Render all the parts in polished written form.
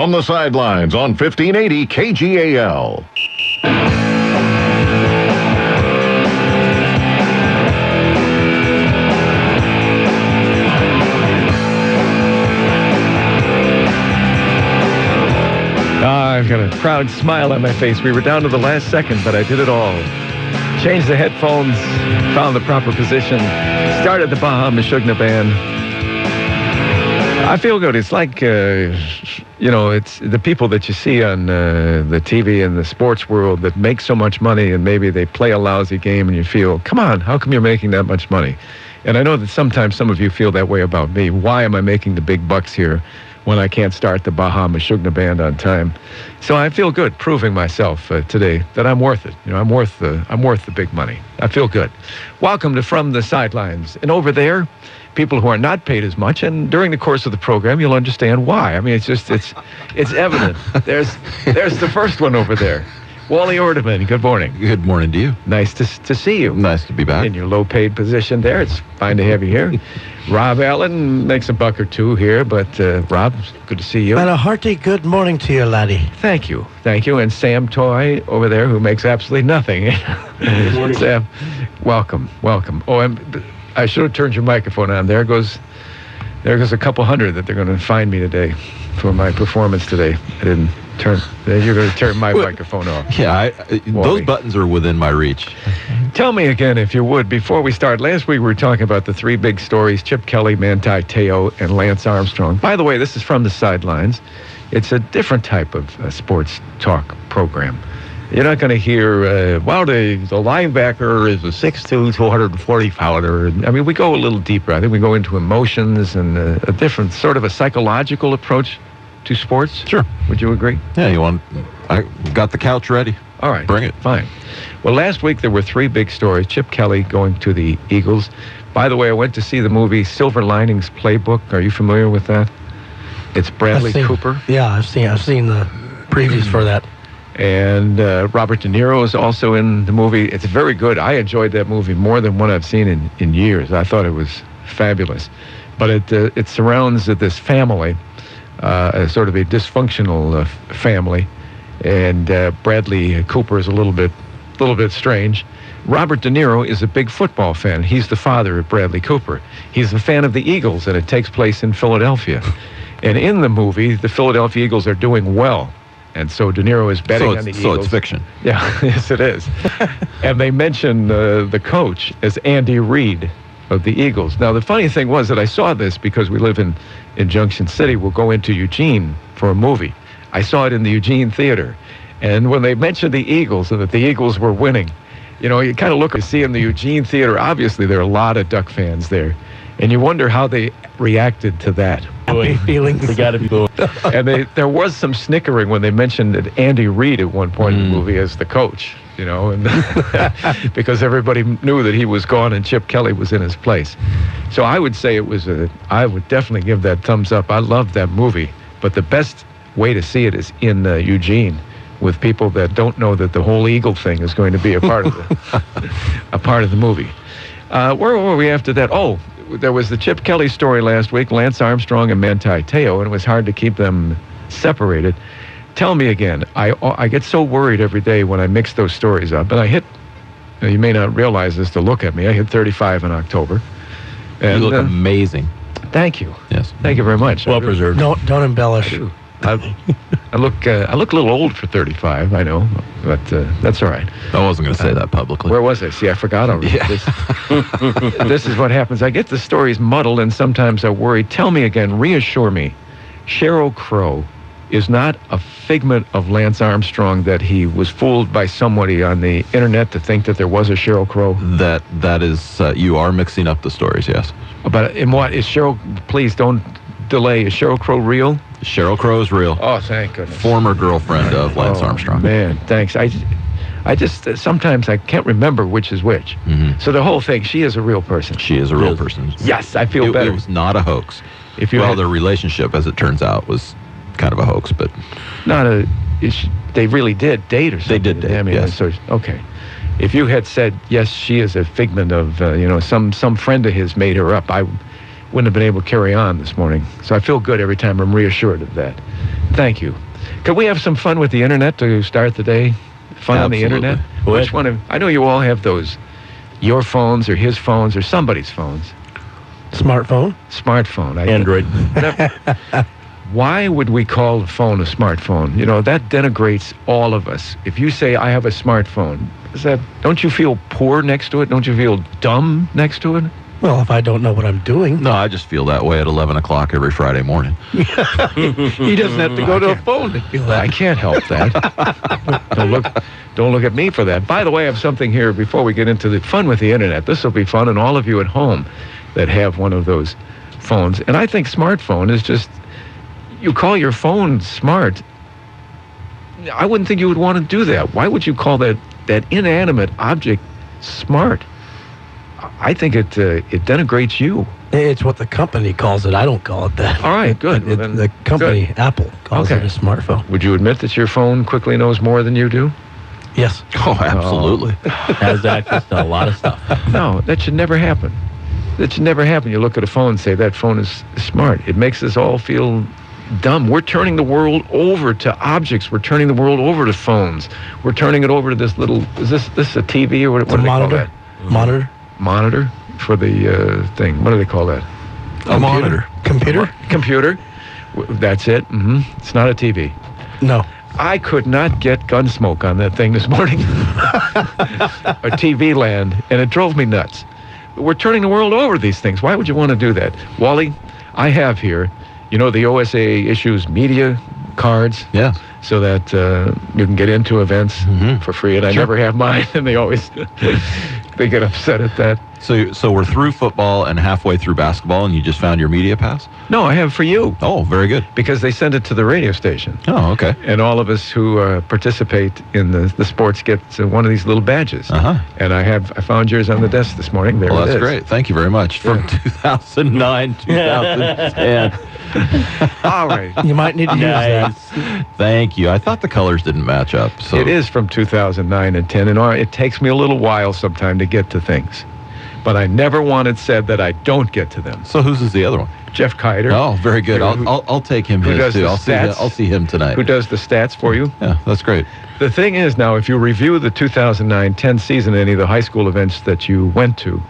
From the Sidelines on 1580 KGAL. I've got a proud smile on my face. We were down to the last second, but I did it all. Changed the headphones, found the proper position, started the Baja Mashugna Band. I feel good. It's like, it's the people that you see on the TV and the sports world that make so much money, and maybe they play a lousy game and you feel, come on, how come you're making that much money? And I know that sometimes some of you feel that way about me. Why am I making the big bucks here when I can't start the Baja Mashugna Band on time? So I feel good proving myself today that I'm worth it. I'm worth the big money. I feel good. Welcome to From the Sidelines. And over there, people who are not paid as much, and during the course of the program, you'll understand why. I mean, it's evident. There's the first one over there. Wally Ordeman, good morning. Good morning to you. Nice to see you. Nice to be back. In your low-paid position there. It's fine to have you here. Rob Allen makes a buck or two here, but Rob, good to see you. And a hearty good morning to you, laddie. Thank you. And Sam Toy over there, who makes absolutely nothing. Good morning. Sam, welcome. Oh, I should have turned your microphone on. There goes a couple hundred that they're going to find me today for my performance today. I didn't turn. You're going to turn my microphone off. Yeah, those buttons are within my reach. Tell me again, if you would, before we start. Last week we were talking about the three big stories: Chip Kelly, Manti Te'o, and Lance Armstrong. By the way, this is From the Sidelines. It's a different type of sports talk program. You're not going to hear, the linebacker is a 6'2", 240-pounder. I mean, we go a little deeper. I think we go into emotions and a different sort of a psychological approach to sports. Sure. Would you agree? Yeah, I got the couch ready. All right. Bring it. Fine. Well, last week there were three big stories. Chip Kelly going to the Eagles. By the way, I went to see the movie Silver Linings Playbook. Are you familiar with that? It's Bradley Cooper. Yeah, I've seen the previews for that. And Robert De Niro is also in the movie. It's very good. I enjoyed that movie more than one I've seen in years. I thought it was fabulous. But it surrounds this family, sort of a dysfunctional family. And Bradley Cooper is a little bit strange. Robert De Niro is a big football fan. He's the father of Bradley Cooper. He's a fan of the Eagles, and it takes place in Philadelphia. And in the movie, the Philadelphia Eagles are doing well. And so De Niro is betting on the Eagles. So it's fiction. Yeah, yes, it is. And they mention the coach as Andy Reid of the Eagles. Now, the funny thing was that I saw this because we live in Junction City. We'll go into Eugene for a movie. I saw it in the Eugene Theater. And when they mentioned the Eagles and that the Eagles were winning, you kind of look and see in the Eugene Theater, obviously there are a lot of Duck fans there. And you wonder how they reacted to that. Happy feelings. They got to be booing. And there was some snickering when they mentioned that Andy Reid at one point in the movie as the coach, and because everybody knew that he was gone and Chip Kelly was in his place. So I would say I would definitely give that thumbs up. I loved that movie, but the best way to see it is in Eugene with people that don't know that the whole Eagle thing is going to be a part of the movie. Where were we after that? Oh, there was the Chip Kelly story last week, Lance Armstrong and Manti Te'o, and it was hard to keep them separated. Tell me again, I get so worried every day when I mix those stories up, and I hit, you may not realize this to look at me, I hit 35 in October. And, you look amazing. Thank you. Yes. Thank you very much. Well preserved. Don't embellish. I look a little old for 35, I know, but that's all right. I wasn't going to say that publicly. Where was I? See, I forgot already. Yeah. This is what happens. I get the stories muddled, and sometimes I worry. Tell me again, reassure me, Sheryl Crow is not a figment of Lance Armstrong, that he was fooled by somebody on the internet to think that there was a Sheryl Crow? That is, you are mixing up the stories, yes. But in what? Is Sheryl, please don't delay, is Sheryl Crow real? Sheryl Crow is real. Oh, thank goodness. Former girlfriend of Lance Armstrong. Man, thanks. I just sometimes I can't remember which is which. Mm-hmm. So the whole thing, she is a real person. She is a real person. Yes, I feel better. It was not a hoax. Their relationship, as it turns out, was kind of a hoax, but they really did date or something. They did date. I mean, yes. So okay. If you had said yes, she is a figment of some friend of his made her up, I wouldn't have been able to carry on this morning. So I feel good every time I'm reassured of that. Thank you. Could we have some fun with the internet to start the day? Fun on the Absolutely. internet? Which one? I know you all have those. Your phones or his phones or somebody's phones. Smartphone? Smartphone. Android. Why would we call the phone a smartphone? You know, that denigrates all of us. If you say, I have a smartphone, don't you feel poor next to it? Don't you feel dumb next to it? Well, if I don't know what I'm doing. No, I just feel that way at 11 o'clock every Friday morning. He doesn't have to go to a phone to feel that. I can't help that. Don't look at me for that. By the way, I have something here before we get into the fun with the internet. This will be fun, and all of you at home that have one of those phones. And I think smartphone is just, you call your phone smart. I wouldn't think you would want to do that. Why would you call that inanimate object smart? I think it denigrates you. It's what the company calls it. I don't call it that. All right, good. Well, then, The company, good. Apple, calls Okay. it a smartphone. Would you admit that your phone quickly knows more than you do? Yes. Oh, absolutely. Has access to a lot of stuff. No, that should never happen. That should never happen. You look at a phone and say, that phone is smart. It makes us all feel dumb. We're turning the world over to objects. We're turning the world over to phones. We're turning it over to this little, is this a TV or what do they call that? Monitor. Monitor for the thing. What do they call that? A monitor. Computer? Computer. That's it. It's not a TV. No. I could not get Gunsmoke on that thing this morning. Or TV Land, and it drove me nuts. We're turning the world over to these things. Why would you want to do that? Wally, I have here, the OSA issues media cards. Yeah. So that you can get into events for free, and I never have mine, and they always they get upset at that. So we're through football and halfway through basketball, and you just found your media pass? No, I have for you. Oh, very good. Because they send it to the radio station. Oh, okay. And all of us who participate in the sports get one of these little badges. Uh-huh. And I found yours on the desk this morning. There Well, it that's is. great. Thank you very much. From 2009, 2010. All right. You might need to use that. Thank you. I thought the colors didn't match up. So It is from 2009 and 10, and it takes me a little while sometime to get to things. But I never want it said that I don't get to them. So whose is the other one? Jeff Kiter. Oh, very good. Who- I'll take him who his does too. the I'll stats? see him tonight. Who does the stats for you? Yeah, that's great. The thing is now, if you review the 2009-10 season, any of the high school events that you went to,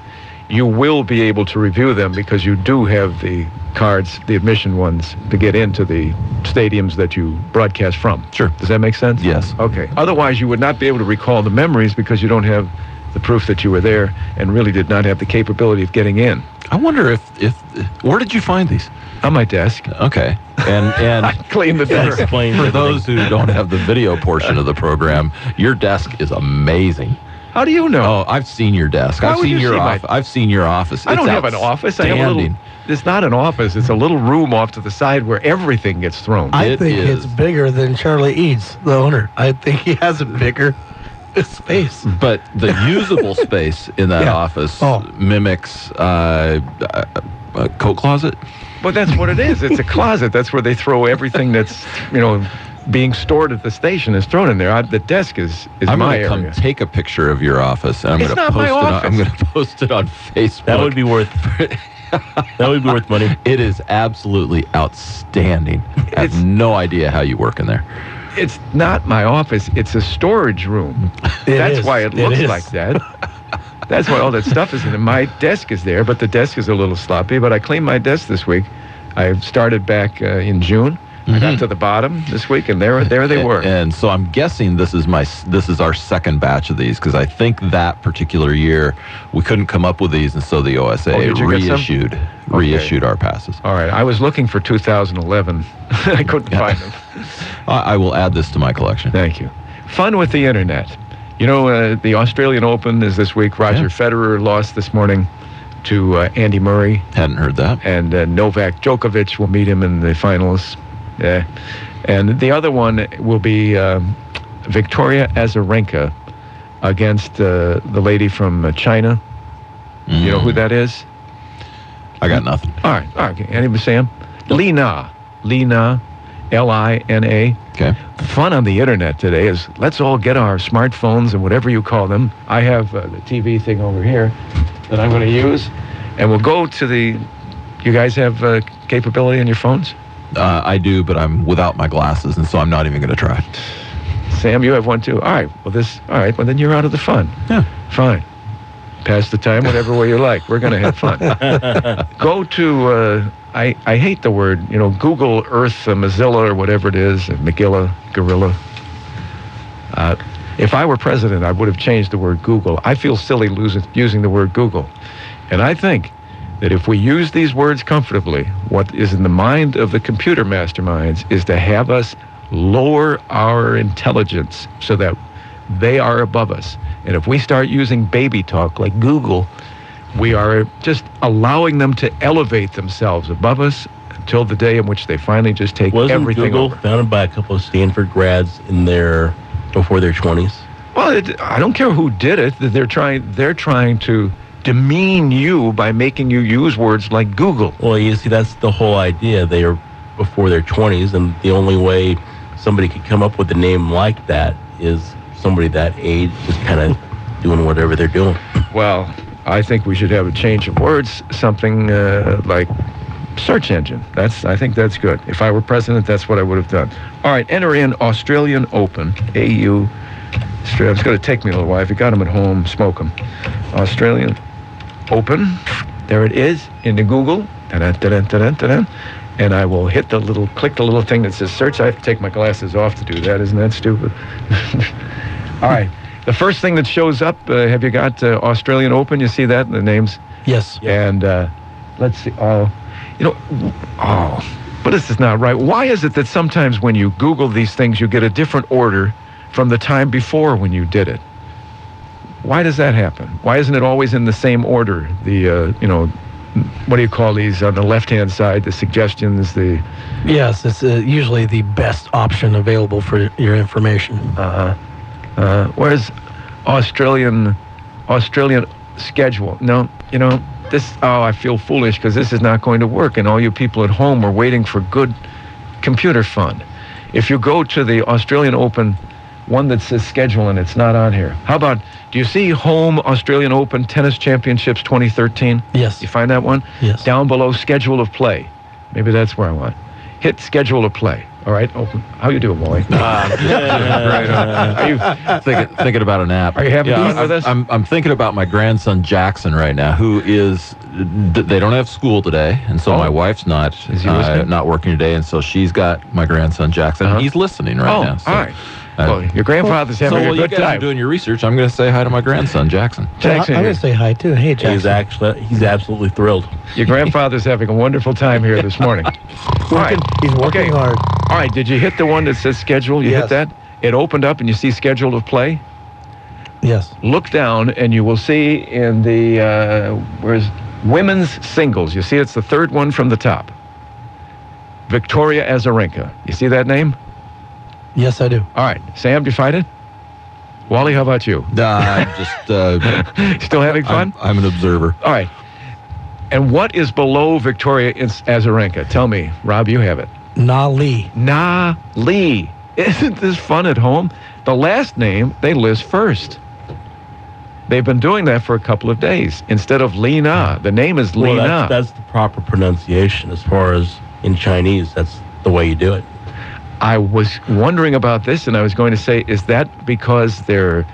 you will be able to review them because you do have the cards, the admission ones, to get into the stadiums that you broadcast from. Sure. Does that make sense? Yes. Okay. Otherwise, you would not be able to recall the memories because you don't have the proof that you were there and really did not have the capability of getting in. I wonder if where did you find these? On my desk. Okay. And I cleaned the desk. Explains for everything. those who don't have the video portion of the program, your desk is amazing. How do you know? Oh, I've seen your desk. Why I've would seen you your see my- office. I've seen your office. I don't It's have an office. I have a little. outstanding. It's not an office. It's a little room off to the side where everything gets thrown. I It think is. it's bigger than Charlie Eads, the owner. I think he has a bigger space. But the usable space in that Yeah. office Oh. mimics a coat closet. But that's what it is. It's a closet. That's where they throw everything that's, being stored at the station is thrown in there. The desk is I'm my going to area. come take a picture of your office, and I'm It's going to not post my it. office. I'm going to post it on Facebook. That would be worth. That would be worth money. It is absolutely outstanding. I It's- have no idea how you work in there. It's not my office. It's a storage room. It That's is. why it It looks is. like that. That's why all that stuff is in it. My desk is there, but the desk is a little sloppy. But I cleaned my desk this week. I started back in June. I got to the bottom this week, and there they were. And so I'm guessing this is our second batch of these, because I think that particular year we couldn't come up with these, and so the OSA did you get some? reissued our passes. All right. I was looking for 2011. I couldn't find them. I will add this to my collection. Thank you. Fun with the internet. The Australian Open is this week. Roger Yeah. Federer lost this morning to Andy Murray, Hadn't heard that. and Novak Djokovic will meet him in the finals. And the other one will be Victoria Azarenka against the lady from China. You know who that is? I got nothing. All right. Okay. Anybody say him? Lina, Lina, L-I-N-A. Okay. The fun on the internet today is let's all get our smartphones and whatever you call them. I have the TV thing over here that I'm going to use, and we'll go to the. You guys have capability on your phones? I do, but I'm without my glasses, and so I'm not even going to try. Sam, you have one too. All right. Well, then you're out of the fun. Yeah. Fine. Pass the time whatever way you like. We're going to have fun. Go to, I hate the word, Google Earth, Mozilla, or whatever it is, Megilla, Gorilla. If I were president, I would have changed the word Google. I feel silly using the word Google. And I think that if we use these words comfortably, what is in the mind of the computer masterminds is to have us lower our intelligence so that they are above us. And if we start using baby talk like Google, we are just allowing them to elevate themselves above us until the day in which they finally just take everything Google over. Founded by a couple of Stanford grads before their 20s? Well, I don't care who did it. They're trying to demean you by making you use words like Google. Well, you see, that's the whole idea. They are before their 20s, and the only way somebody could come up with a name like that is somebody that age just kind of doing whatever they're doing. Well, I think we should have a change of words, something like search engine. I think that's good. If I were president, that's what I would have done. All right, enter in Australian Open, AU. It's going to take me a little while. If you got them at home, smoke them. Australian Open. There it is into Google. And I will click the little thing that says search. I have to take my glasses off to do that. Isn't that stupid? All right. The first thing that shows up, have you got Australian Open? You see that? The names? Yes. And let's see. But this is not right. Why is it that sometimes when you Google these things, you get a different order from the time before when you did it? Why does that happen? Why isn't it always in the same order? What do you call these on the left-hand side? The suggestions, Yes, it's usually the best option available for your information. Where's Australian schedule? No, I feel foolish because this is not going to work, and all you people at home are waiting for good computer fun. If you go to the Australian Open, one that says schedule, and it's not on here. How about, do you see Home Australian Open Tennis Championships 2013? Yes. You find that one? Yes. Down below, schedule of play. Maybe that's where I want. Hit schedule of play. All right, open. How you doing, Wally? Are you Thinking about an app. Are you having fun with this? I'm thinking about my grandson Jackson right now, who is. They don't have school today, and so my wife's not working today, and so she's got my grandson Jackson. And he's listening right now. So, all right. Well, your grandfather's having a good you guys time. are doing your research. I'm going to say hi to my grandson Jackson. Jackson, I'm going to say hi too. Hey, Jackson. He's absolutely thrilled. your grandfather's having a wonderful time here this morning. All right. He's working hard. All right. Did you hit the one that says schedule? You hit that? It opened up and you see schedule of play? Yes. Look down and you will see in the, where's women's singles. You see it's the third one from the top. Victoria Azarenka. You see that name? Yes, I do. All right. Sam, did you find it? Wally, how about you? I'm just Still having fun? I'm an observer. All right. And what is below Victoria Azarenka? Tell me, Rob, you have it. Na Li. Na Li. Isn't this fun at home? The last name, they list first. They've been doing that for a couple of days. Instead of Li Na, the name is Li Na. That's the proper pronunciation as far as in Chinese. That's the way you do it. I was wondering about this, and I was going to say, is that because they're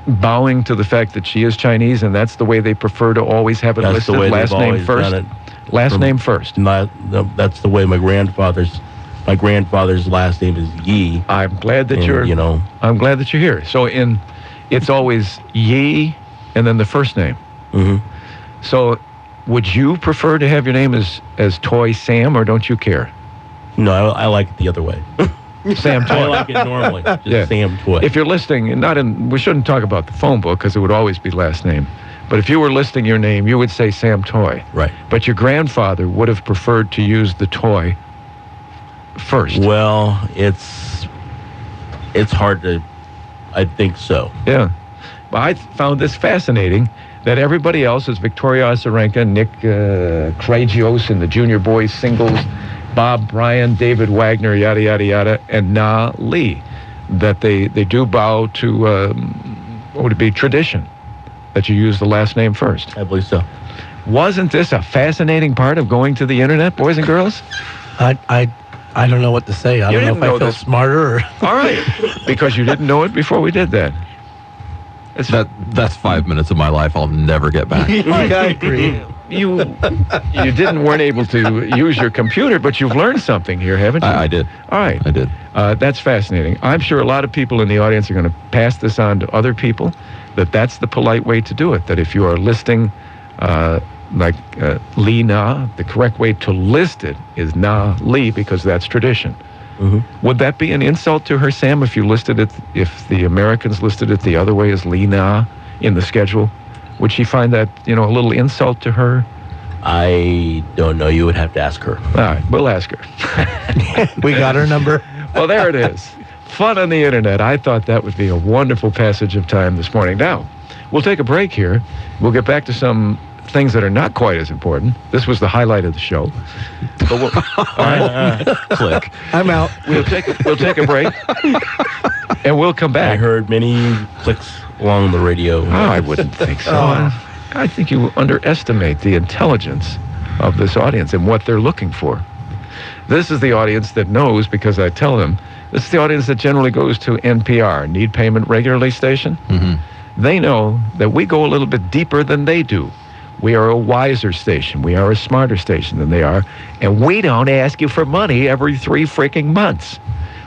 bowing to the fact that she is Chinese, and that's the way they prefer to always have it That's listed? the way Last they've name always first. done it. Last name first. That's the way my grandfather's last name is Yi. I'm glad that And, I'm glad that you're here. So it's always Yi, and then the first name. Mm-hmm. So, would you prefer to have your name as Toy Sam, or don't you care? No, I like it the other way. Sam Toy. I like it normally. Just Sam Toy. If you're listing, we shouldn't talk about the phone book because it would always be last name. But if you were listing your name, you would say Sam Toy. Right. But your grandfather would have preferred to use the Toy first. Well, it's hard to. I think so. Yeah. But I found this fascinating that everybody else is Victoria Azarenka, Nick Kyrgios in the junior boys singles, Bob Bryan, David Wagner, yada, yada, yada, and Na Li. That they do bow to, what would it be, tradition, that you use the last name first. I believe so. Wasn't this a fascinating part of going to the internet, boys and girls? I don't know what to say. I You don't know didn't if I know feel this. smarter or... All right, because you didn't know it before we did that. That's 5 minutes of my life I'll never get back. I agree. You weren't able to use your computer, but you've learned something here, haven't you? I did. All right. I did. That's fascinating. I'm sure a lot of people in the audience are going to pass this on to other people, that's the polite way to do it, that if you are listing Li Na, the correct way to list it is Na Li, because that's tradition. Mm-hmm. Would that be an insult to her, Sam, if if the Americans listed it the other way as Li Na in the schedule? Would she find that, a little insult to her? I don't know. You would have to ask her. All right, we'll ask her. We got her number. Well, there it is. Fun on the internet. I thought that would be a wonderful passage of time this morning. Now, we'll take a break here. We'll get back to some things that are not quite as important. This was the highlight of the show. But all right. Click. I'm out. We'll take a break, and we'll come back. I heard many clicks along the radio. Oh, I wouldn't think so. I think you underestimate the intelligence of this audience and what they're looking for. This is the audience that knows, because I tell them, this is the audience that generally goes to NPR, Need Payment Regularly station. Mm-hmm. They know that we go a little bit deeper than they do. We are a wiser station. We are a smarter station than they are. And we don't ask you for money every 3 freaking months,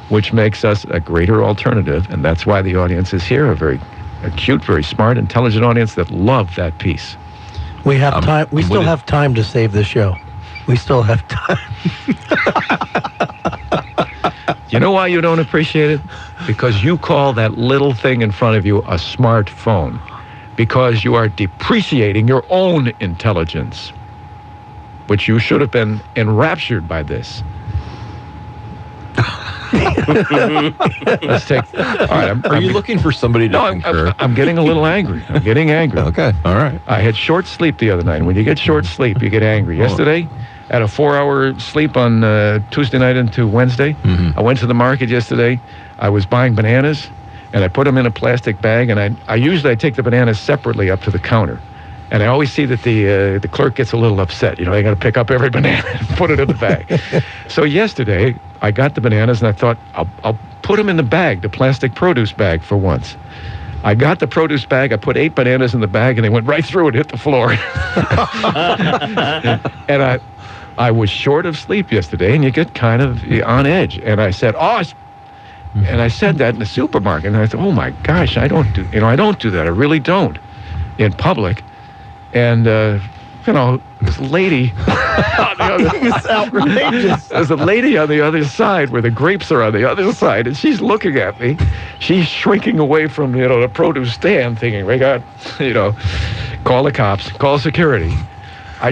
which makes us a greater alternative. And that's why the audience is here, a very acute, very smart, intelligent audience that love that piece. We have time. We still have time to save the show. We still have time. You know why you don't appreciate it? Because you call that little thing in front of you a smartphone. Because you are depreciating your own intelligence, which you should have been enraptured by this. Let's take. All right. Are you looking for somebody to concur? I'm getting a little angry. I'm getting angry. Okay. All right. I had short sleep the other night. When you get short sleep, you get angry. Yesterday, I had a 4-hour sleep on Tuesday night into Wednesday. Mm-hmm. I went to the market yesterday. I was buying bananas, and I put them in a plastic bag, and I usually take the bananas separately up to the counter. And I always see that the clerk gets a little upset. They got to pick up every banana and put it in the bag. So yesterday, I got the bananas, and I thought, I'll put them in the bag, the plastic produce bag for once. I got the produce bag, I put 8 bananas in the bag, and they went right through and hit the floor. And I was short of sleep yesterday, and you get kind of on edge. And I said, and I said that in the supermarket, and I thought, oh my gosh, I don't do that. I really don't in public. And this lady on the other, It's outrageous. there's a lady on the other side where the grapes are on the other side, and she's looking at me. She's shrinking away from the produce stand, thinking, we got, call the cops, call security. I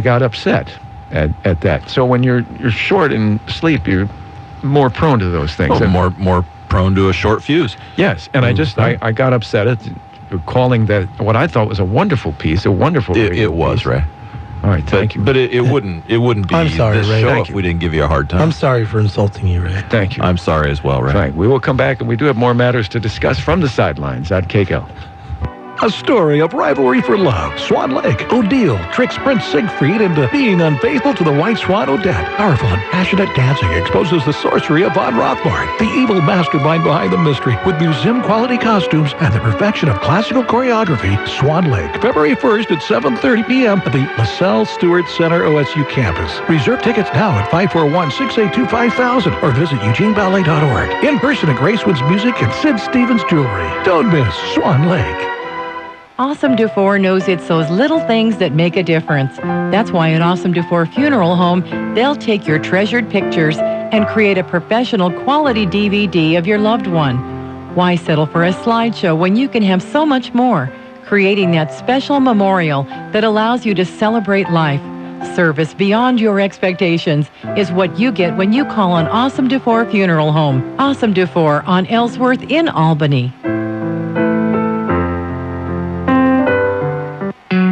got upset at that. So when you're short in sleep, you're more prone to those things. More prone to a short fuse. Yes, and I got upset at calling that what I thought was a wonderful piece, a wonderful. It was, piece. Ray. All right, thank you. But it wouldn't be I'm sorry, this Ray. show Thank if you. we didn't give you a hard time. I'm sorry for insulting you, Ray. Thank you. I'm sorry as well, Ray. Right. We will come back, and we do have more matters to discuss from the sidelines at KGAL. A story of rivalry for love. Swan Lake. Odile tricks Prince Siegfried into being unfaithful to the White Swan Odette. Powerful and passionate dancing exposes the sorcery of Von Rothbard, the evil mastermind behind the mystery, with museum-quality costumes and the perfection of classical choreography. Swan Lake, February 1st at 7:30 p.m. at the LaSalle Stewart Center OSU campus. Reserve tickets now at 541-682-5000 or visit eugeneballet.org. In person at Gracewood's Music and Sid Stevens Jewelry. Don't miss Swan Lake. Awesome Dufour knows it's those little things that make a difference. That's why at Awesome Dufour Funeral Home, they'll take your treasured pictures and create a professional quality DVD of your loved one. Why settle for a slideshow when you can have so much more? Creating that special memorial that allows you to celebrate life. Service beyond your expectations is what you get when you call on Awesome Dufour Funeral Home. Awesome Dufour on Ellsworth in Albany.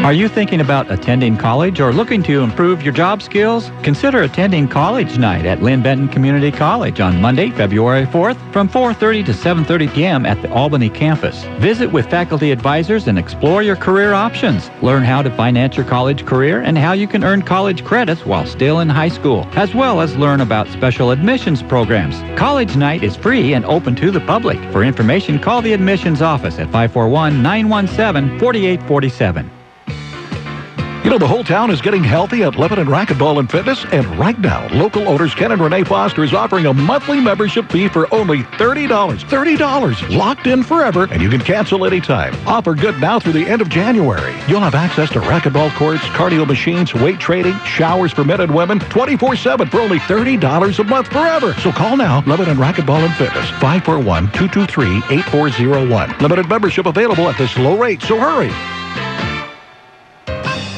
Are you thinking about attending college or looking to improve your job skills? Consider attending College Night at Lynn Benton Community College on Monday, February 4th from 4:30 to 7:30 p.m. at the Albany campus. Visit with faculty advisors and explore your career options. Learn how to finance your college career and how you can earn college credits while still in high school, as well as learn about special admissions programs. College Night is free and open to the public. For information, call the admissions office at 541-917-4847. You know, the whole town is getting healthy at Lebanon Racquetball and Fitness, and right now, local owners Ken and Renee Foster is offering a monthly membership fee for only $30. $30, locked in forever, and you can cancel anytime. Offer good now through the end of January. You'll have access to racquetball courts, cardio machines, weight training, showers for men and women, 24/7 for only $30 a month forever. So call now, Lebanon Racquetball and Fitness, 541-223-8401. Limited membership available at this low rate, so hurry.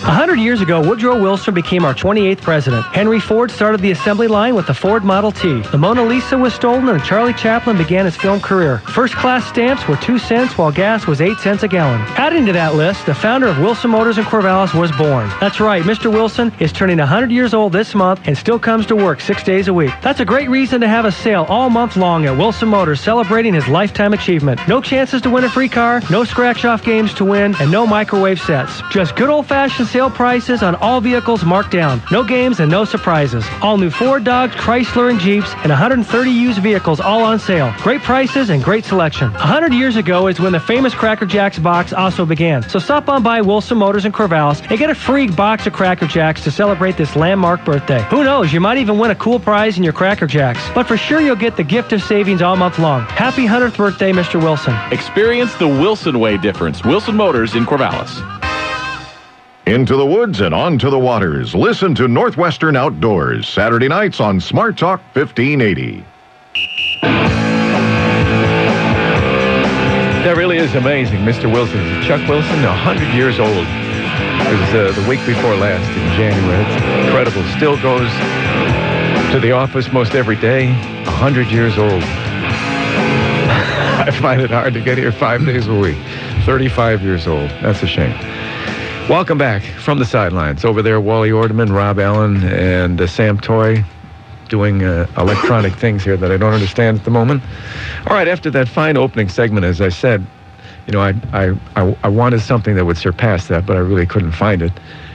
100 years ago, Woodrow Wilson became our 28th president. Henry Ford started the assembly line with the Ford Model T. The Mona Lisa was stolen and Charlie Chaplin began his film career. First-class stamps were 2 cents while gas was 8 cents a gallon. Adding to that list, the founder of Wilson Motors in Corvallis was born. That's right, Mr. Wilson is turning 100 years old this month and still comes to work 6 days a week. That's a great reason to have a sale all month long at Wilson Motors celebrating his lifetime achievement. No chances to win a free car, no scratch-off games to win, and no microwave sets. Just good old-fashioned sale prices on all vehicles marked down. No games and no surprises. All new Ford, Dodge, Chrysler, and Jeeps, and 130 used vehicles all on sale. Great prices and great selection. 100 years ago is when the famous Cracker Jacks box also began. So stop on by Wilson Motors in Corvallis and get a free box of Cracker Jacks to celebrate this landmark birthday. Who knows, you might even win a cool prize in your Cracker Jacks. But for sure you'll get the gift of savings all month long. Happy 100th birthday, Mr. Wilson. Experience the Wilson way difference. Wilson Motors in Corvallis. Into the woods and onto the waters. Listen to Northwestern Outdoors, Saturday nights on Smart Talk 1580. That really is amazing, Mr. Wilson. Chuck Wilson, 100 years old. It was the week before last in January. It's incredible. Still goes to the office most every day. 100 years old. I find it hard to get here 5 days a week. 35 years old. That's a shame. Welcome back from the sidelines. Over there, Wally Ordeman, Rob Allen, and Sam Toy doing electronic things here that I don't understand at the moment. All right, after that fine opening segment, as I said, you know, I wanted something that would surpass that, but I really couldn't find it.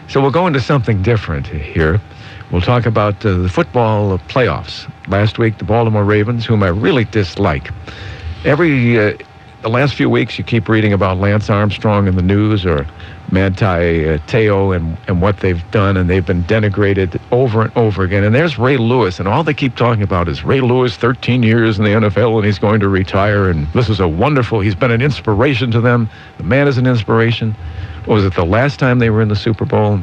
So we'll go into something different here. We'll talk about the football playoffs. Last week, the Baltimore Ravens, whom I really dislike. The last few weeks, you keep reading about Lance Armstrong in the news or Manti Te'o and what they've done, and they've been denigrated over and over again. And there's Ray Lewis, and all they keep talking about is Ray Lewis, 13 years in the NFL, and he's going to retire, and this is he's been an inspiration to them. The man is an inspiration. What was it, the last time they were in the Super Bowl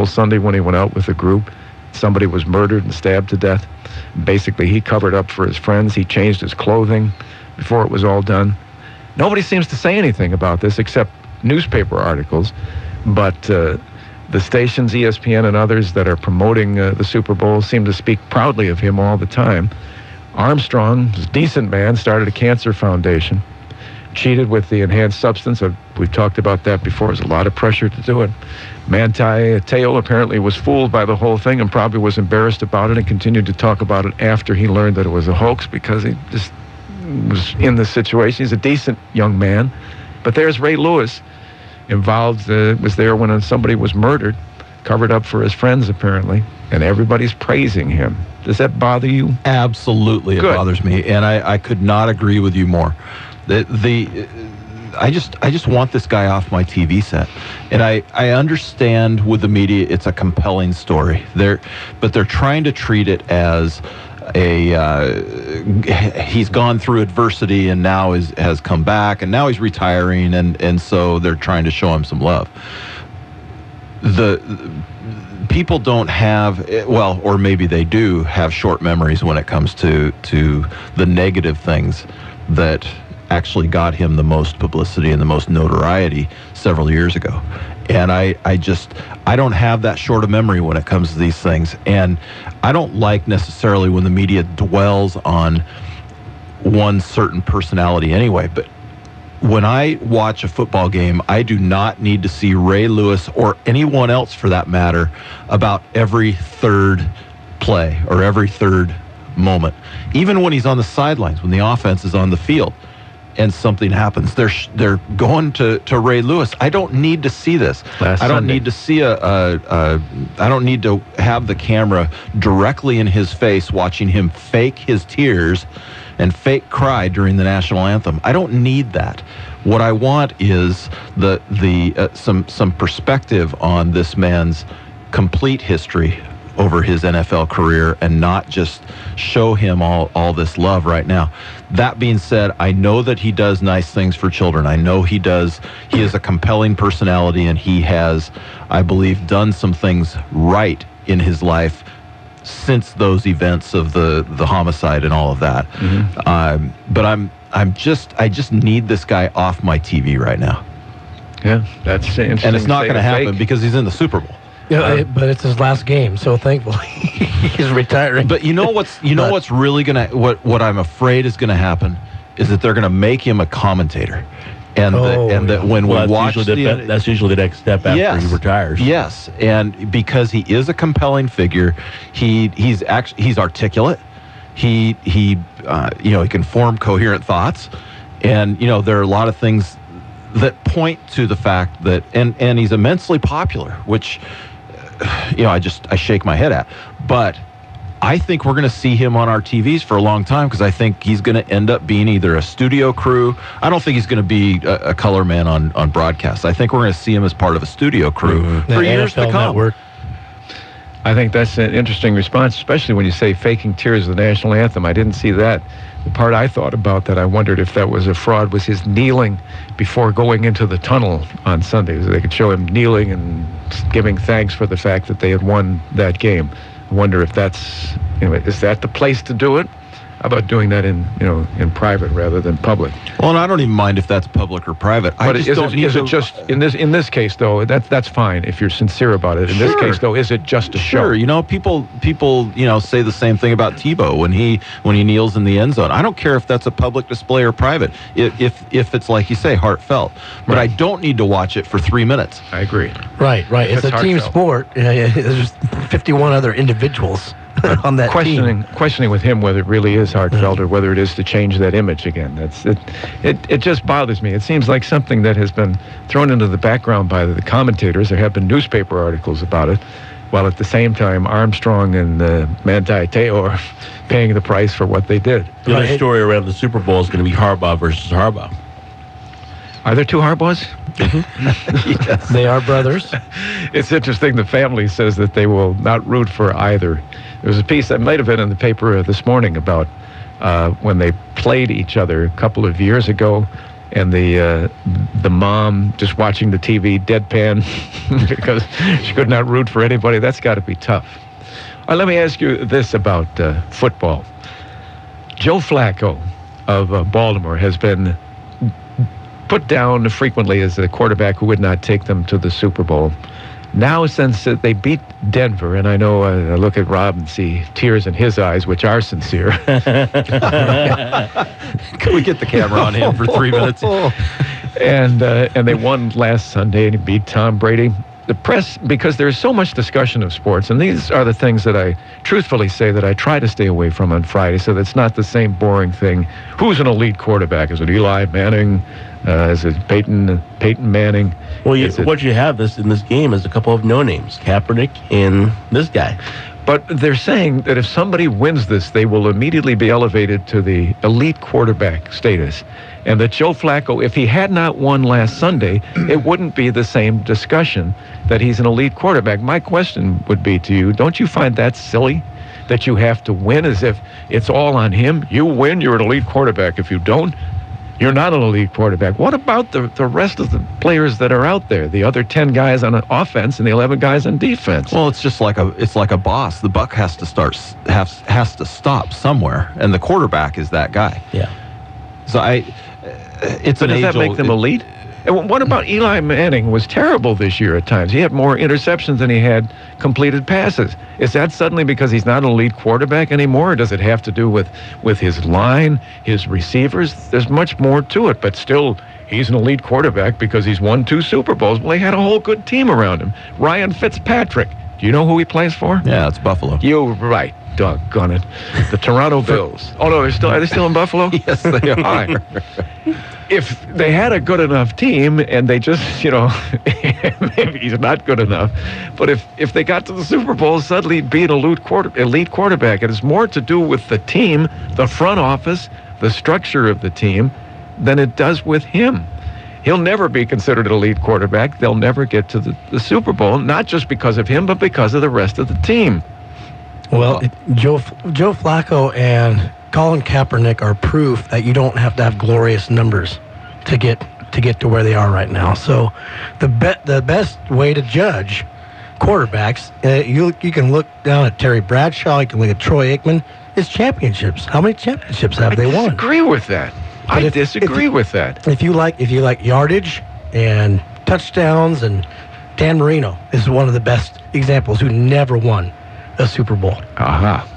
Sunday when he went out with a group? Somebody was murdered and stabbed to death. Basically, he covered up for his friends. He changed his clothing before it was all done. Nobody seems to say anything about this except newspaper articles, but the stations, ESPN and others that are promoting the Super Bowl seem to speak proudly of him all the time. Armstrong, a decent man, started a cancer foundation, cheated with the enhanced substance. We've talked about that before. There's a lot of pressure to do it. Manti Te'o apparently was fooled by the whole thing and probably was embarrassed about it and continued to talk about it after he learned that it was a hoax because he just was in this situation. He's a decent young man. But there's Ray Lewis involved, was there when somebody was murdered, covered up for his friends apparently, and everybody's praising him. Does that bother you? Absolutely, it bothers me, and I could not agree with you more. I just want this guy off my TV set, and I understand with the media it's a compelling story. But they're trying to treat it as he's gone through adversity and now has come back and now he's retiring and so they're trying to show him some love. The people don't have, well, or maybe they do have short memories when it comes to the negative things that actually got him the most publicity and the most notoriety several years ago. And I don't have that short of memory when it comes to these things. And I don't like necessarily when the media dwells on one certain personality anyway. But when I watch a football game, I do not need to see Ray Lewis or anyone else for that matter about every third play or every third moment. Even when he's on the sidelines, when the offense is on the field and something happens, they're going to Ray Lewis. I don't need to see this. I don't need to see I don't need to have the camera directly in his face watching him fake his tears and fake cry during the national anthem. I don't need that. What I want is some perspective on this man's complete history over his NFL career and not just show him all this love right now. That being said, I know that he does nice things for children. I know he does. He is a compelling personality, and he has, I believe, done some things right in his life since those events of the homicide and all of that. But I just need this guy off my TV right now. Yeah, that's interesting. And it's not going to happen because he's in the Super Bowl. Yeah, but it's his last game, so thankfully he's retiring. But you know what's really what I'm afraid is gonna happen is that they're gonna make him a commentator, and that when we watch that's usually the next step after he retires. Yes, and because he is a compelling figure, he's articulate. He can form coherent thoughts, and there are a lot of things that point to the fact that and he's immensely popular, which I shake my head at. But I think we're going to see him on our TVs for a long time because I think he's going to end up being either a studio crew. I don't think he's going to be a color man on broadcast. I think we're going to see him as part of a studio crew for years to come. Network. I think that's an interesting response, especially when you say faking tears of the national anthem. I didn't see that. The part I thought about that I wondered if that was a fraud was his kneeling before going into the tunnel on Sunday. They could show him kneeling and giving thanks for the fact that they had won that game. I wonder if that's, is that the place to do it? How about doing that in private rather than public? Well, and I don't even mind if that's public or private. But is it just in this case though? That's fine if you're sincere about it. In this case though, is it just a show? Sure. People say the same thing about Tebow when he kneels in the end zone. I don't care if that's a public display or private. If it's like you say, heartfelt. But I don't need to watch it for 3 minutes. I agree. Right. It's a team sport. There's 51 other individuals on that questioning with him whether it really is heartfelt or whether it is to change that image again. It just bothers me. It seems like something that has been thrown into the background by the commentators. There have been newspaper articles about it, while at the same time Armstrong and Manti Te'o are paying the price for what they did. The other story around the Super Bowl is going to be Harbaugh versus Harbaugh. Are there two Harbaughs? Yes. They are brothers. It's interesting. The family says that they will not root for either. There was a piece that might have been in the paper this morning about when they played each other a couple of years ago, and the mom just watching the TV deadpan because she could not root for anybody. That's got to be tough. All right, let me ask you this about football. Joe Flacco of Baltimore has been put down frequently as a quarterback who would not take them to the Super Bowl. Now, since they beat Denver, and I know I look at Rob and see tears in his eyes, which are sincere. Can we get the camera on him for 3 minutes? And they won last Sunday and he beat Tom Brady. The press, because there's so much discussion of sports, and these are the things that I truthfully say that I try to stay away from on Friday, so that's not the same boring thing. Who's an elite quarterback? Is it Eli Manning? Is it Peyton Manning? Well, what you have in this game is a couple of no-names, Kaepernick and this guy. But they're saying that if somebody wins this, they will immediately be elevated to the elite quarterback status. And that Joe Flacco, if he had not won last Sunday, it wouldn't be the same discussion that he's an elite quarterback. My question would be to you, don't you find that silly? That you have to win as if it's all on him? You win, you're an elite quarterback. If you don't, you're not an elite quarterback. What about the rest of the players that are out there? The other 10 guys on offense and the 11 guys on defense. Well, it's just like a boss. The buck has to stop somewhere, and the quarterback is that guy. Yeah. So does that make them elite? And what about Eli Manning? Was terrible this year at times. He had more interceptions than he had completed passes. Is that suddenly because he's not an elite quarterback anymore, or does it have to do with his line, his receivers? There's much more to it, but still, he's an elite quarterback because he's won 2 Super Bowls. Well, he had a whole good team around him. Ryan Fitzpatrick. Do you know who he plays for? Yeah, it's Buffalo. You're right. Doggone it. The Toronto Bills. Oh, no, are they still in Buffalo? Yes, they are. All right. If they had a good enough team and they just, maybe he's not good enough, but if they got to the Super Bowl, suddenly he'd be an elite quarterback. It has more to do with the team, the front office, the structure of the team, than it does with him. He'll never be considered an elite quarterback. They'll never get to the Super Bowl, not just because of him, but because of the rest of the team. Well, Joe Flacco and Colin Kaepernick are proof that you don't have to have glorious numbers to get to where they are right now. So the best way to judge quarterbacks, you can look down at Terry Bradshaw, you can look at Troy Aikman, is championships. How many championships have they won? I disagree with that. I disagree with that. If you like yardage and touchdowns, and Dan Marino is one of the best examples who never won a Super Bowl. Aha.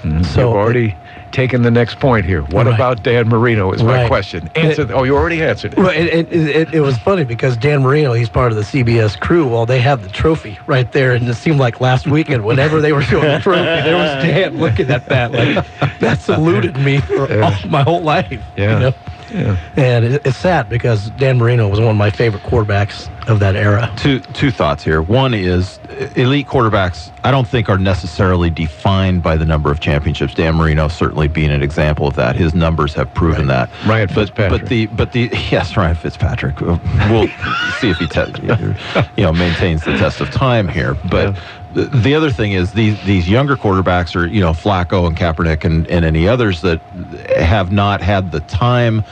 So you've already taken the next point here. What about Dan Marino is my question. You already answered it. Well, it was funny because Dan Marino, he's part of the CBS crew. Well, they have the trophy right there, and it seemed like last weekend, whenever they were showing the trophy, there was Dan looking at that like, that's eluded me for my whole life. Yeah. Yeah. And it's sad because Dan Marino was one of my favorite quarterbacks of that era. Two thoughts here. One is elite quarterbacks, I don't think, are necessarily defined by the number of championships. Dan Marino certainly being an example of that. His numbers have proven that. Ryan Fitzpatrick. Yes, Ryan Fitzpatrick. We'll see if he maintains the test of time here. But the other thing is these younger quarterbacks are, Flacco and Kaepernick and any others that have not had the time,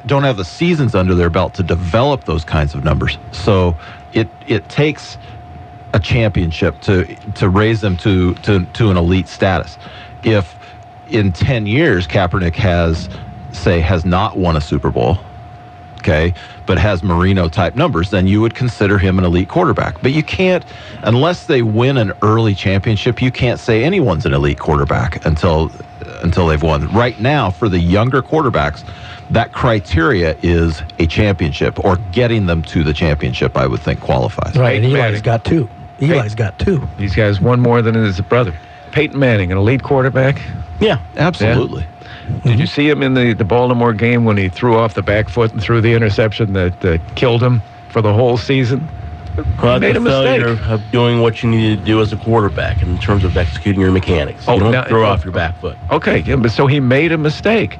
don't have the seasons under their belt to develop those kinds of numbers. So it takes a championship to raise them to an elite status. If in 10 years Kaepernick has not won a Super Bowl, okay, but has Marino type numbers, then you would consider him an elite quarterback. But you can't, unless they win an early championship, you can't say anyone's an elite quarterback until they've won. Right now, for the younger quarterbacks, that criteria is a championship, or getting them to the championship, I would think, qualifies. Right, and Eli's got 2. Eli's got 2. These guys won more than his brother. Peyton Manning, an elite quarterback? Yeah, absolutely. Yeah. Did you see him in the Baltimore game when he threw off the back foot and threw the interception that killed him for the whole season? Well, made a failure mistake of doing what you need to do as a quarterback in terms of executing your mechanics. You don't throw off your back foot. Okay, but so he made a mistake,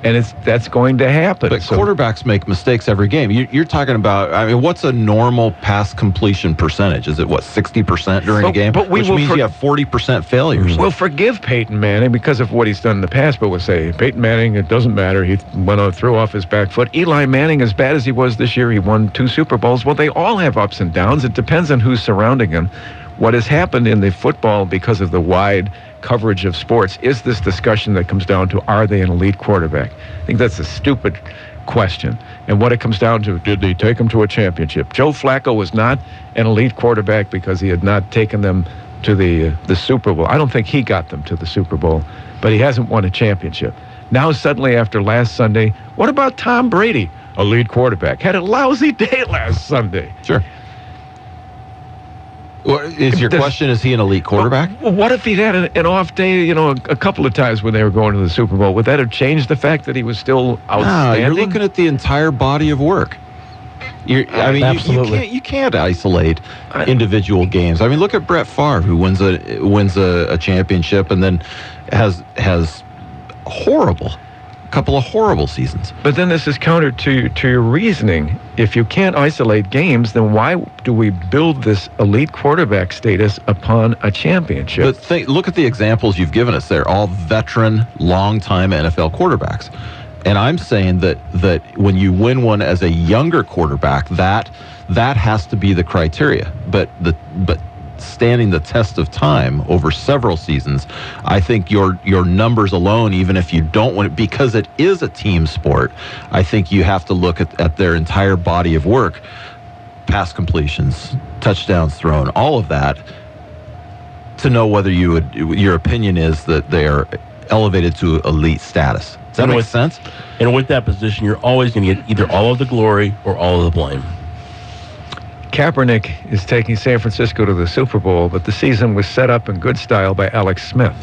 and that's going to happen. But quarterbacks make mistakes every game. You're talking about, what's a normal pass completion percentage? Is it, 60% during a game? Which means you have 40% failures. We'll forgive Peyton Manning because of what he's done in the past, but we'll say, Peyton Manning, it doesn't matter. He threw off his back foot. Eli Manning, as bad as he was this year, he won 2 Super Bowls. Well, they all have ups and downs. It depends on who's surrounding him. What has happened in the football because of the wide coverage of sports is this discussion that comes down to, are they an elite quarterback? I think that's a stupid question. And what it comes down to, did they take him to a championship? Joe Flacco was not an elite quarterback because he had not taken them to the Super Bowl. I don't think he got them to the Super Bowl, but he hasn't won a championship. Now suddenly after last Sunday, what about Tom Brady? A lead quarterback. Had a lousy day last Sunday. Sure. Is your question, is he an elite quarterback? Well, what if he'd had an off day, a couple of times when they were going to the Super Bowl? Would that have changed the fact that he was still outstanding? No, you're looking at the entire body of work. Absolutely. You can't isolate individual games. Look at Brett Favre, who wins a championship and then has a couple of horrible seasons. But then this is counter to your reasoning. If you can't isolate games, then why do we build this elite quarterback status upon a championship? But look at the examples you've given us. They're all veteran, long-time NFL quarterbacks. And I'm saying that when you win one as a younger quarterback, that has to be the criteria. But standing the test of time over several seasons, I think your numbers alone, even if you don't win it, because it is a team sport, I think you have to look at their entire body of work, pass completions, touchdowns thrown, all of that, to know whether your opinion is that they are elevated to elite status. Does that make sense? And with that position, you're always going to get either all of the glory or all of the blame. Kaepernick is taking San Francisco to the Super Bowl, but the season was set up in good style by Alex Smith.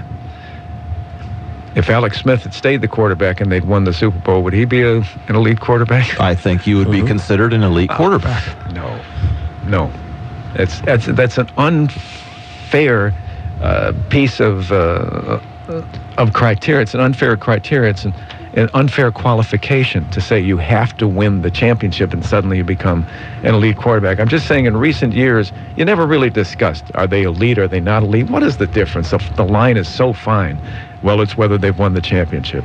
If Alex Smith had stayed the quarterback and they'd won the Super Bowl, would he be an elite quarterback? I think he would be considered an elite quarterback. No. That's an unfair piece of criteria. It's an unfair criteria. It's an unfair qualification to say you have to win the championship and suddenly you become an elite quarterback. I'm just saying in recent years, you never really discussed, are they elite, are they not elite? What is the difference? The line is so fine. Well, it's whether they've won the championship.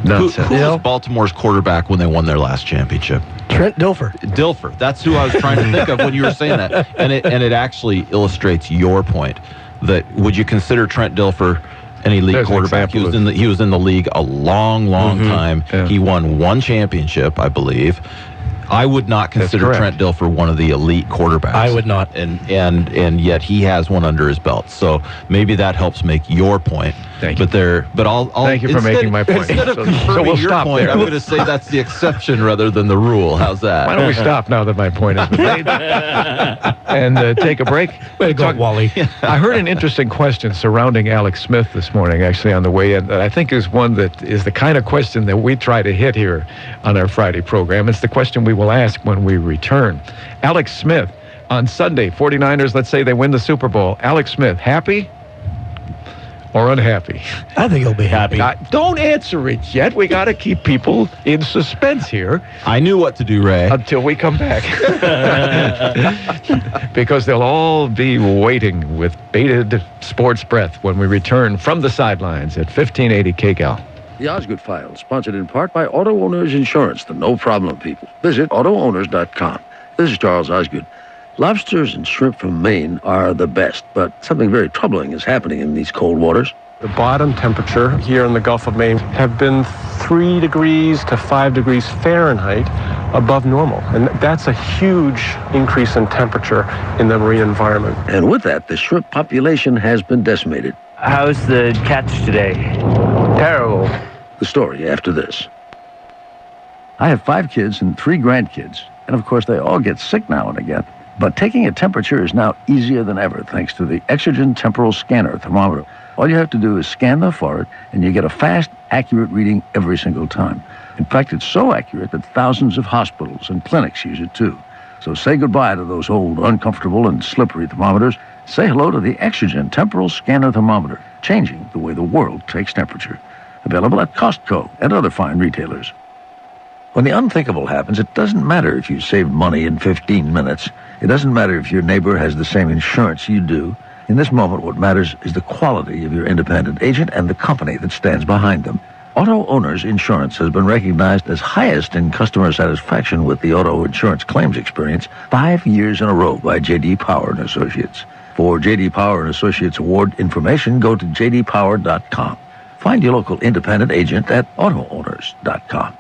Nonsense. Who was Baltimore's quarterback when they won their last championship? Trent Dilfer. That's who I was trying to think of when you were saying that. And it actually illustrates your point that would you consider Trent Dilfer an elite quarterback? He was in the league a long time. Yeah. He won one championship, I believe. I would not consider Trent Dilfer one of the elite quarterbacks. I would not. And yet he has one under his belt. So maybe that helps make your point. Thank you. But I'll thank you for making my point. Instead of confirming we'll your point, there. I'm going to say that's the exception rather than the rule. How's that? Why don't we stop now that my point has been made and take a break? Way to go, Wally. I heard an interesting question surrounding Alex Smith this morning, actually, on the way in, that I think is one that is the kind of question that we try to hit here on our Friday program. It's the question we will ask when we return. Alex Smith, on Sunday, 49ers, let's say they win the Super Bowl. Alex Smith, happy or unhappy? I think he'll be happy. Don't answer it yet. We got to keep people in suspense here. I knew what to do, Ray. Until we come back. Because they'll all be waiting with bated sports breath when we return from the sidelines at 1580 KGAL. The Osgood File, sponsored in part by Auto Owners Insurance, the no-problem people. Visit AutoOwners.com. This is Charles Osgood. Lobsters and shrimp from Maine are the best, but something very troubling is happening in these cold waters. The bottom temperature here in the Gulf of Maine have been 3 degrees to 5 degrees Fahrenheit above normal. And that's a huge increase in temperature in the marine environment. And with that, the shrimp population has been decimated. How's the catch today? Terrible. The story after this. I have 5 kids and 3 grandkids, and of course they all get sick now and again. But taking a temperature is now easier than ever thanks to the Exergen Temporal Scanner thermometer. All you have to do is scan the forehead, and you get a fast, accurate reading every single time. In fact, it's so accurate that thousands of hospitals and clinics use it too. So say goodbye to those old, uncomfortable, and slippery thermometers. Say hello to the Exergen Temporal Scanner thermometer, changing the way the world takes temperature. Available at Costco and other fine retailers. When the unthinkable happens, it doesn't matter if you saved money in 15 minutes. It doesn't matter if your neighbor has the same insurance you do. In this moment, what matters is the quality of your independent agent and the company that stands behind them. Auto Owners Insurance has been recognized as highest in customer satisfaction with the auto insurance claims experience 5 years in a row by J.D. Power & Associates. For J.D. Power & Associates award information, go to jdpower.com. Find your local independent agent at AutoOwners.com.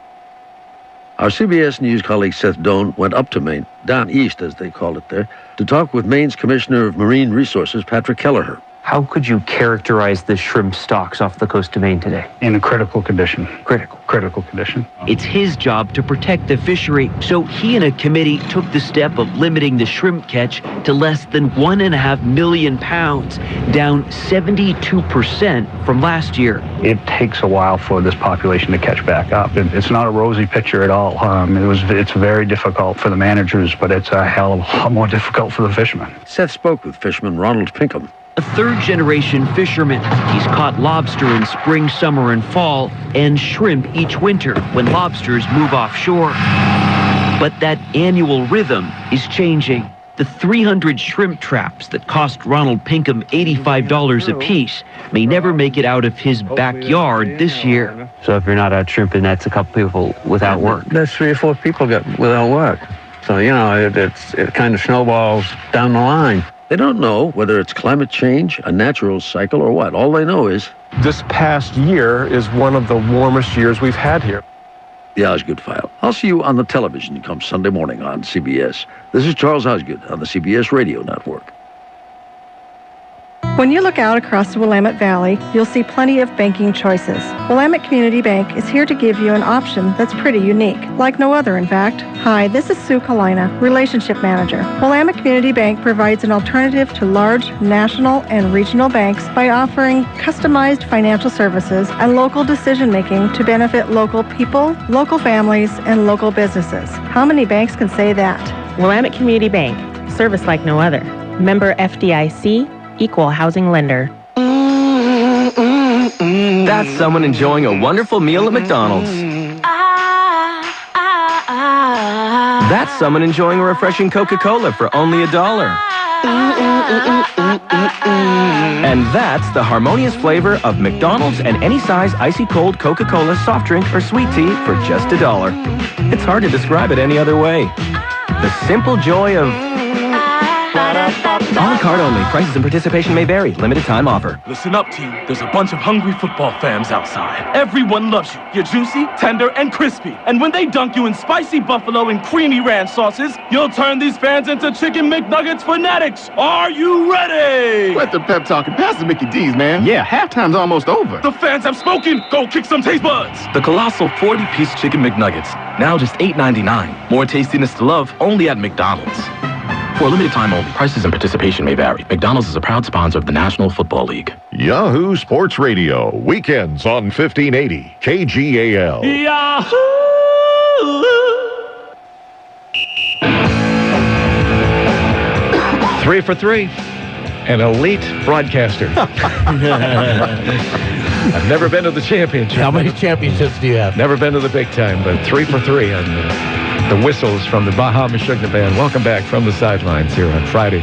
Our CBS News colleague Seth Doan went up to Maine, down east as they call it there, to talk with Maine's Commissioner of Marine Resources, Patrick Kelleher. How could you characterize the shrimp stocks off the coast of Maine today? In a critical condition. Critical condition. It's his job to protect the fishery, so he and a committee took the step of limiting the shrimp catch to less than 1.5 million pounds, down 72% from last year. It takes a while for this population to catch back up. It's not a rosy picture at all. It's very difficult for the managers, but it's a hell of a lot more difficult for the fishermen. Seth spoke with fisherman Ronald Pinkham. A third-generation fisherman. He's caught lobster in spring, summer, and fall, and shrimp each winter when lobsters move offshore. But that annual rhythm is changing. The 300 shrimp traps that cost Ronald Pinkham $85 apiece may never make it out of his backyard this year. So if you're not out shrimping, that's a couple people without work. That's 3 or 4 people without work. So, it kind of snowballs down the line. They don't know whether it's climate change, a natural cycle, or what. All they know is this past year is one of the warmest years we've had here. The Osgood File. I'll see you on the television come Sunday morning on CBS. This is Charles Osgood on the CBS Radio Network. When you look out across the Willamette Valley, you'll see plenty of banking choices. Willamette Community Bank is here to give you an option that's pretty unique, like no other, in fact. Hi, this is Sue Kalina, Relationship Manager. Willamette Community Bank provides an alternative to large national and regional banks by offering customized financial services and local decision-making to benefit local people, local families, and local businesses. How many banks can say that? Willamette Community Bank, service like no other. Member FDIC, equal housing lender. That's someone enjoying a wonderful meal at McDonald's. That's someone enjoying a refreshing Coca-Cola for only $1. And that's the harmonious flavor of McDonald's and any size icy cold Coca-Cola soft drink or sweet tea for just $1. It's hard to describe it any other way. The simple joy of a la carte only. Prices and participation may vary. Limited time offer. Listen up, team. There's a bunch of hungry football fans outside. Everyone loves you. You're juicy, tender, and crispy. And when they dunk you in spicy buffalo and creamy ranch sauces, you'll turn these fans into Chicken McNuggets fanatics. Are you ready? Let the pep talk and pass the Mickey D's, man. Yeah, halftime's almost over. The fans have spoken. Go kick some taste buds. The colossal 40-piece Chicken McNuggets. Now just $8.99. More tastiness to love only at McDonald's. For a limited time only, prices and participation may vary. McDonald's is a proud sponsor of the National Football League. Yahoo Sports Radio, weekends on 1580 KGAL. Yahoo! 3 for 3. An elite broadcaster. I've never been to the championship. How many championships do you have? Never been to the big time, but 3 for 3 on the whistles from the Baja Mashugna Band. Welcome back from the sidelines here on Friday.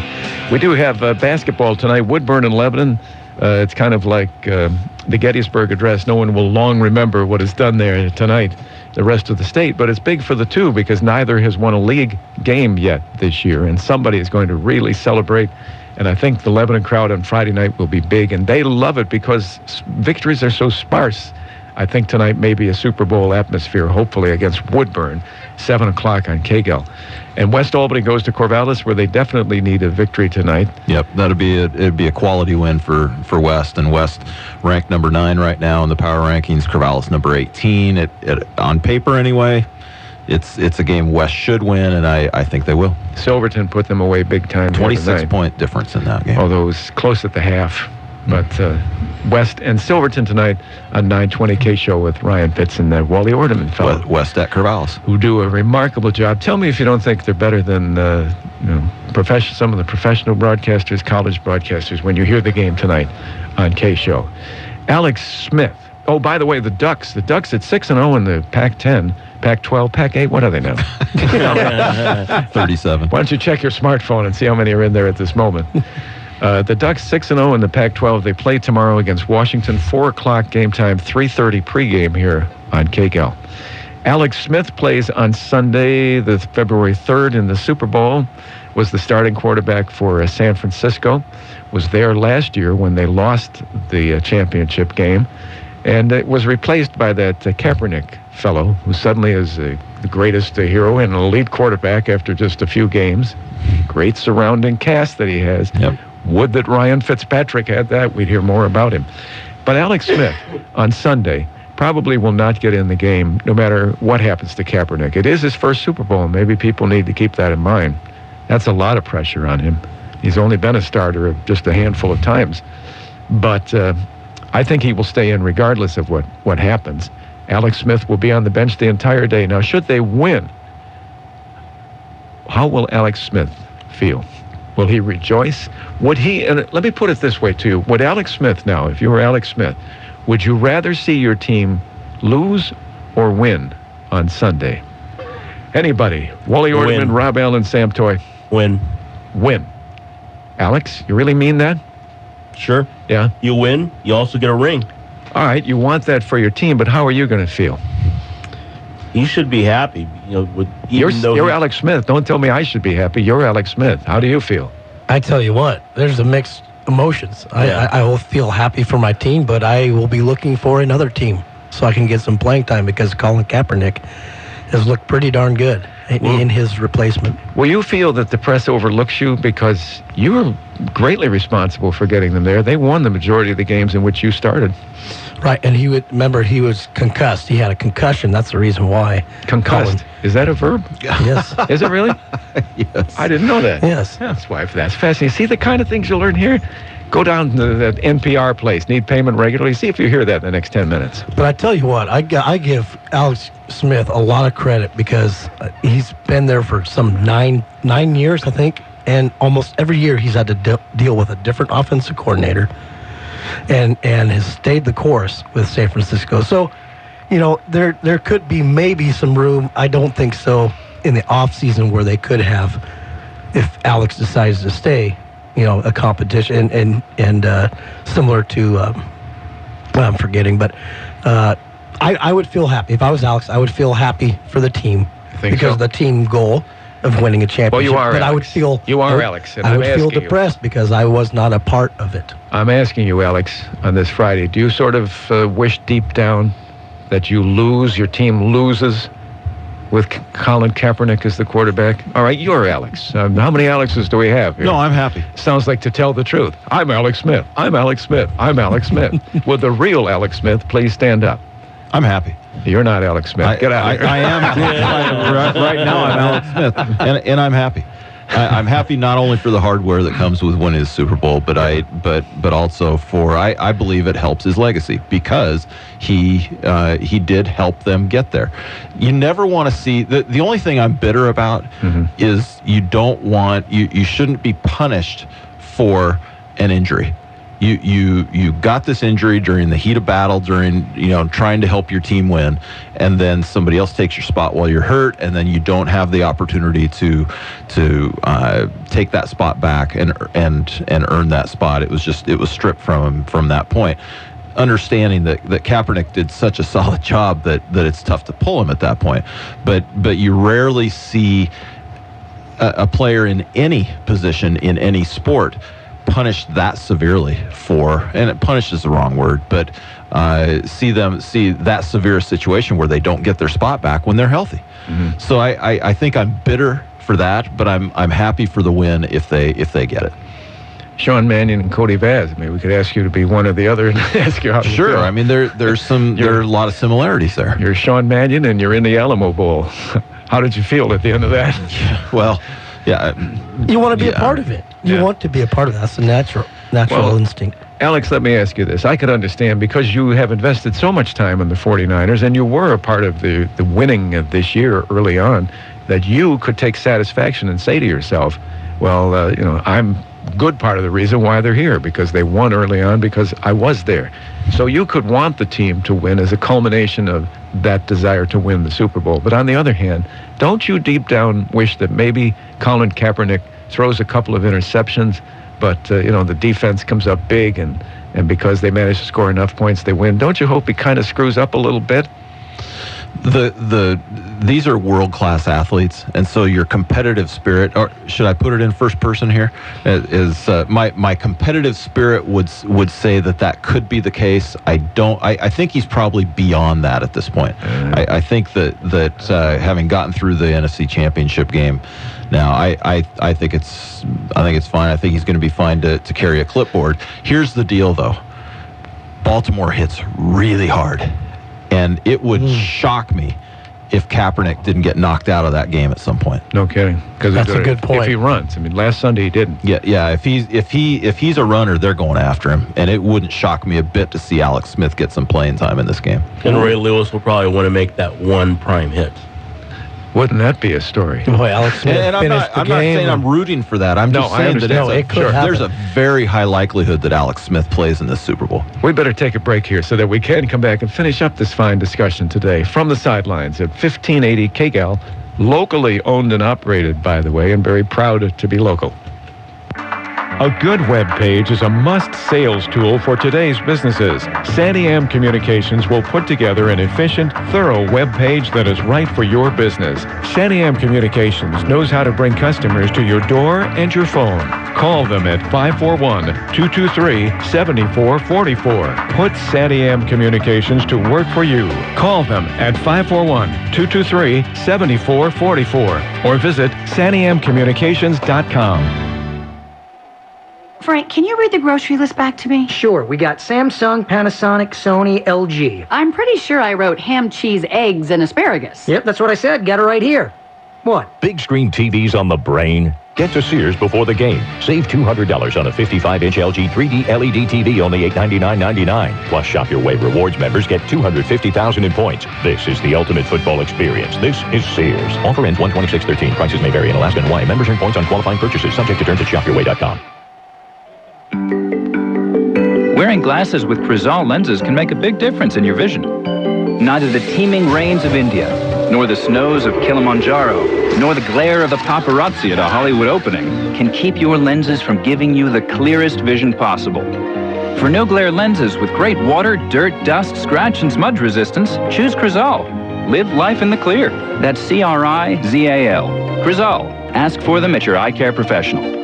We do have basketball tonight, Woodburn and Lebanon. It's kind of like the Gettysburg Address. No one will long remember what is done there tonight, the rest of the state. But it's big for the two because neither has won a league game yet this year. And somebody is going to really celebrate. And I think the Lebanon crowd on Friday night will be big. And they love it because victories are so sparse. I think tonight may be a Super Bowl atmosphere, hopefully, against Woodburn, 7 o'clock on KGAL. And West Albany goes to Corvallis, where they definitely need a victory tonight. Yep, it'd be a quality win for West. And West ranked number 9 right now in the power rankings. Corvallis number 18. On paper, anyway, it's a game West should win, and I think they will. Silverton put them away big time. 26-point difference in that game. Although it was close at the half. But West and Silverton tonight on 920 K Show with Ryan Pitts and that Wally Ordeman fellow. West at Corvallis. Who do a remarkable job. Tell me if you don't think they're better than some of the professional broadcasters, college broadcasters, when you hear the game tonight on K Show. Alex Smith. Oh, by the way, the Ducks at 6-0 in the Pac-10, Pac-12, Pac-8. What are they now? 37. Why don't you check your smartphone and see how many are in there at this moment? The Ducks 6-0 in the Pac-12. They play tomorrow against Washington, 4 o'clock game time, 3:30 pregame here on KGAL. Alex Smith plays on Sunday, the February 3rd in the Super Bowl, was the starting quarterback for San Francisco, was there last year when they lost the championship game, and it was replaced by that Kaepernick fellow who suddenly is the greatest hero and an elite quarterback after just a few games. Great surrounding cast that he has. Yep. Would that Ryan Fitzpatrick had that. We'd hear more about him. But Alex Smith on Sunday probably will not get in the game no matter what happens to Kaepernick. It is his first Super Bowl. Maybe people need to keep that in mind. That's a lot of pressure on him. He's only been a starter just a handful of times. But I think he will stay in regardless of what happens. Alex Smith will be on the bench the entire day. Now, should they win, how will Alex Smith feel? Will he rejoice? Would he, and let me put it this way to you, would Alex Smith now, if you were Alex Smith, would you rather see your team lose or win on Sunday? Anybody? Wally Ordeman, Rob Allen, Sam Toy. Win. Alex, you really mean that? Sure. Yeah. You win, you also get a ring. All right, you want that for your team, but how are you going to feel? You should be happy. You're Alex Smith. Don't tell me I should be happy. You're Alex Smith. How do you feel? I tell you what, there's a mixed emotions. Yeah. I will feel happy for my team, but I will be looking for another team so I can get some playing time because Colin Kaepernick has looked pretty darn good. in his replacement. Will you feel that the press overlooks you because you were greatly responsible for getting them there? They won the majority of the games in which you started. Right, and he was concussed. He had a concussion. That's the reason why. Concussed. Is that a verb? Yes. Is it really? Yes. I didn't know that. Yes. That's why. That's fascinating. See the kind of things you learn here? Go down to the NPR place. Need payment regularly. See if you hear that in the next 10 minutes. But I tell you what, I give Alex Smith a lot of credit because he's been there for some nine years, I think, and almost every year he's had to deal with a different offensive coordinator, and has stayed the course with San Francisco. So, there could be maybe some room. I don't think so in the off season where they could have, if Alex decides to stay. A competition and similar to, I'm forgetting, but I would feel happy. If I was Alex, I would feel happy for the team because of the team goal of winning a championship. Well, you are, but Alex. I would feel... You are, Alex. And I I'm would feel asking depressed because I was not a part of it. I'm asking you, Alex, on this Friday, do you sort of wish deep down that your team loses with Colin Kaepernick as the quarterback? All right, you're Alex. How many Alexes do we have here? No, I'm happy. Sounds like to tell the truth. I'm Alex Smith. I'm Alex Smith. I'm Alex Smith. Would the real Alex Smith please stand up? I'm happy. You're not Alex Smith. Get out of here. I am. Right now, I'm Alex Smith, and I'm happy. I'm happy not only for the hardware that comes with winning the Super Bowl, but also for I believe it helps his legacy because he did help them get there. You never want to see the only thing I'm bitter about is you shouldn't be punished for an injury. You got this injury during the heat of battle, during trying to help your team win, and then somebody else takes your spot while you're hurt, and then you don't have the opportunity to take that spot back and earn that spot. It was stripped from him from that point. Understanding that Kaepernick did such a solid job that it's tough to pull him at that point, but you rarely see a player in any position in any sport punished that severely and punished is the wrong word, but see that severe situation where they don't get their spot back when they're healthy. Mm-hmm. So I think I'm bitter for that, but I'm happy for the win if they get it. Sean Mannion and Cody Vaz. I mean, we could ask you to be one or the other and ask you how to Sure. feel. I mean, there are a lot of similarities there. You're Sean Mannion and you're in the Alamo Bowl. How did you feel at the end of that? Well, yeah. You want to be a part of it. You want to be a part of that. That's a natural instinct. Alex, let me ask you this. I could understand because you have invested so much time in the 49ers and you were a part of the winning of this year early on, that you could take satisfaction and say to yourself, well, I'm good part of the reason why they're here because they won early on because I was there. So you could want the team to win as a culmination of that desire to win the Super Bowl. But on the other hand, don't you deep down wish that maybe Colin Kaepernick throws a couple of interceptions, but the defense comes up big and because they manage to score enough points, they win? Don't you hope he kind of screws up a little bit? These are world-class athletes, and so your competitive spirit, or should I put it in first person here, is my competitive spirit would say that could be the case. I think he's probably beyond that at this point. I think that having gotten through the NFC Championship game now, I think it's fine. I think he's going to be fine to carry a clipboard. Here's the deal, though. Baltimore hits really hard. And it would shock me if Kaepernick didn't get knocked out of that game at some point. No kidding. Because that's a good point. If he runs, I mean, last Sunday he didn't. Yeah. If he's a runner, they're going after him, and it wouldn't shock me a bit to see Alex Smith get some playing time in this game. And Ray Lewis will probably want to make that one prime hit. Wouldn't that be a story? Boy, Alex Smith and I'm not saying I'm rooting for that. I'm just saying that there's a very high likelihood that Alex Smith plays in this Super Bowl. We better take a break here so that we can come back and finish up this fine discussion today from the sidelines at 1580 KGAL, locally owned and operated, by the way, and very proud to be local. A good web page is a must sales tool for today's businesses. Santiam Communications will put together an efficient, thorough web page that is right for your business. Santiam Communications knows how to bring customers to your door and your phone. Call them at 541-223-7444. Put Santiam Communications to work for you. Call them at 541-223-7444 or visit santiamcommunications.com. Frank, can you read the grocery list back to me? Sure. We got Samsung, Panasonic, Sony, LG. I'm pretty sure I wrote ham, cheese, eggs, and asparagus. Yep, that's what I said. Got it right here. What? Big screen TVs on the brain? Get to Sears before the game. Save $200 on a 55-inch LG 3D LED TV, only $899.99. Plus, Shop Your Way Rewards members get $250,000 in points. This is the ultimate football experience. This is Sears. Offer ends 1/26/13. Prices may vary in Alaska and Hawaii. Members earn points on qualifying purchases. Subject to terms at shopyourway.com. Wearing glasses with KGAL lenses can make a big difference in your vision. Neither the teeming rains of India, nor the snows of Kilimanjaro, nor the glare of the paparazzi at a Hollywood opening can keep your lenses from giving you the clearest vision possible. For no-glare lenses with great water, dirt, dust, scratch, and smudge resistance, choose KGAL. Live life in the clear. That's CRIZAL. KGAL. Ask for them at your eye care professional.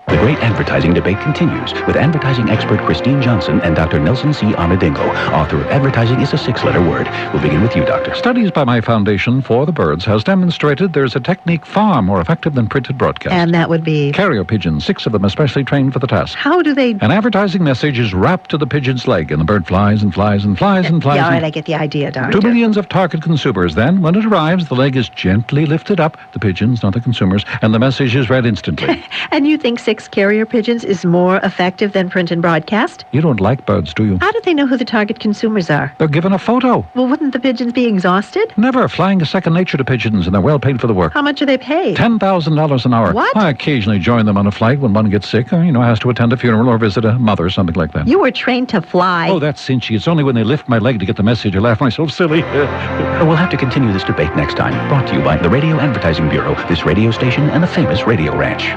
The great advertising debate continues with advertising expert Christine Johnson and Dr. Nelson C. Armadingo, author of Advertising is a Six-Letter Word. We'll begin with you, Doctor. Studies by my Foundation for the Birds has demonstrated there's a technique far more effective than printed broadcast. And that would be? Carrier pigeons, 6 of them especially trained for the task. How do they? An advertising message is wrapped to the pigeon's leg, and the bird flies and flies and flies and flies. Yeah, all right, I get the idea, Doctor. To millions of target consumers. Then, when it arrives, the leg is gently lifted up, the pigeons, not the consumers, and the message is read instantly. And you think 6 carrier pigeons is more effective than print and broadcast? You don't like birds, do you? How do they know who the target consumers are? They're given a photo. Well, wouldn't the pigeons be exhausted? Never. Flying is second nature to pigeons, and they're well paid for the work. How much are they paid? $10,000 an hour. What? I occasionally join them on a flight when one gets sick or, has to attend a funeral or visit a mother, something like that. You were trained to fly. Oh, that's cinchy. It's only when they lift my leg to get the message I laugh myself silly. We'll have to continue this debate next time. Brought to you by the Radio Advertising Bureau, this radio station, and the famous Radio Ranch.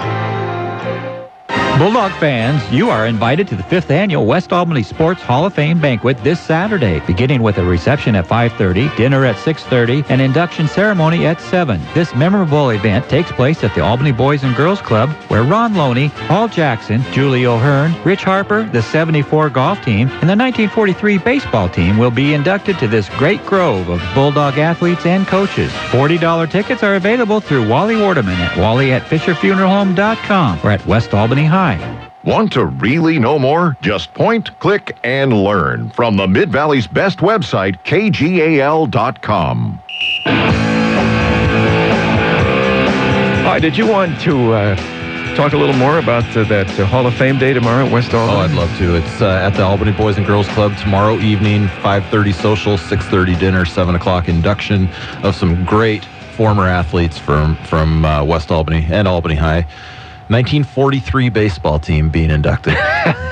Bulldog fans, you are invited to the 5th Annual West Albany Sports Hall of Fame banquet this Saturday, beginning with a reception at 5:30, dinner at 6:30, and induction ceremony at 7. This memorable event takes place at the Albany Boys and Girls Club, where Ron Loney, Paul Jackson, Julie O'Hearn, Rich Harper, the 74 golf team, and the 1943 baseball team will be inducted to this great grove of Bulldog athletes and coaches. $40 tickets are available through Wally Wardeman at wally@fisherfuneralhome.com or at West Albany High. Want to really know more? Just point, click, and learn from the Mid-Valley's best website, KGAL.com. Hi, did you want to talk a little more about that Hall of Fame Day tomorrow at West Albany? Oh, I'd love to. It's at the Albany Boys and Girls Club tomorrow evening, 5:30 social, 6:30 dinner, 7 o'clock induction of some great former athletes from West Albany and Albany High. 1943 baseball team being inducted.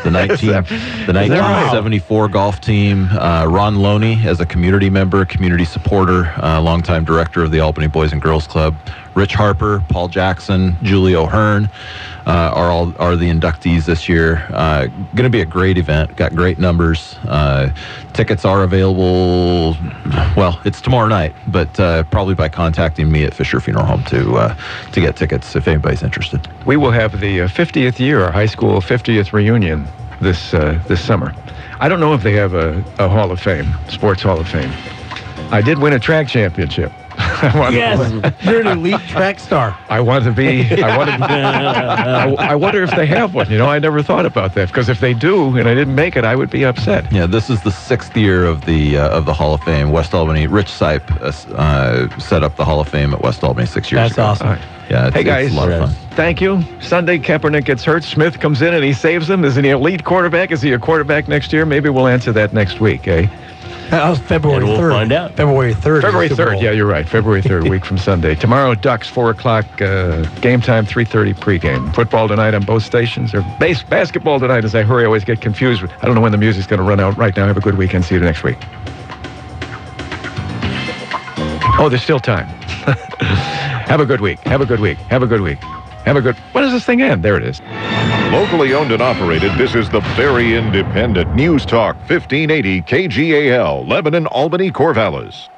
The 1974 golf team. Ron Loney as a community member, community supporter, longtime director of the Albany Boys and Girls Club. Rich Harper, Paul Jackson, Julie O'Hearn are the inductees this year. Going to be a great event. Got great numbers. Tickets are available. Well, it's tomorrow night, but probably by contacting me at Fisher Funeral Home to get tickets if anybody's interested. We will have the 50th year, our high school 50th reunion this summer. I don't know if they have a Hall of Fame, Sports Hall of Fame. I did win a track championship. Yes, you're an elite track star. I wonder if they have one. I never thought about that, because if they do and I didn't make it, I would be upset. Yeah, this is the 6th year of the Hall of Fame. West Albany, Rich Sipe set up the Hall of Fame at West Albany 6 years ago. That's awesome. Right. Yeah, hey guys, it's a lot of fun. Thank you. Sunday, Kaepernick gets hurt. Smith comes in and he saves them. Is he an elite quarterback? Is he a quarterback next year? Maybe we'll answer that next week, eh? That was February 3rd. We'll find out. February 3rd. February 3rd, yeah, you're right. February 3rd, week from Sunday. Tomorrow, Ducks, 4 o'clock, game time, 3:30 pregame. Football tonight on both stations, or basketball tonight, as I hurry, I always get confused. I don't know when the music's going to run out right now. Have a good weekend. See you next week. Oh, there's still time. Have a good week. Have a good week. Have a good week. When does this thing end? There it is. Locally owned and operated, this is the very independent News Talk 1580 KGAL, Lebanon, Albany, Corvallis.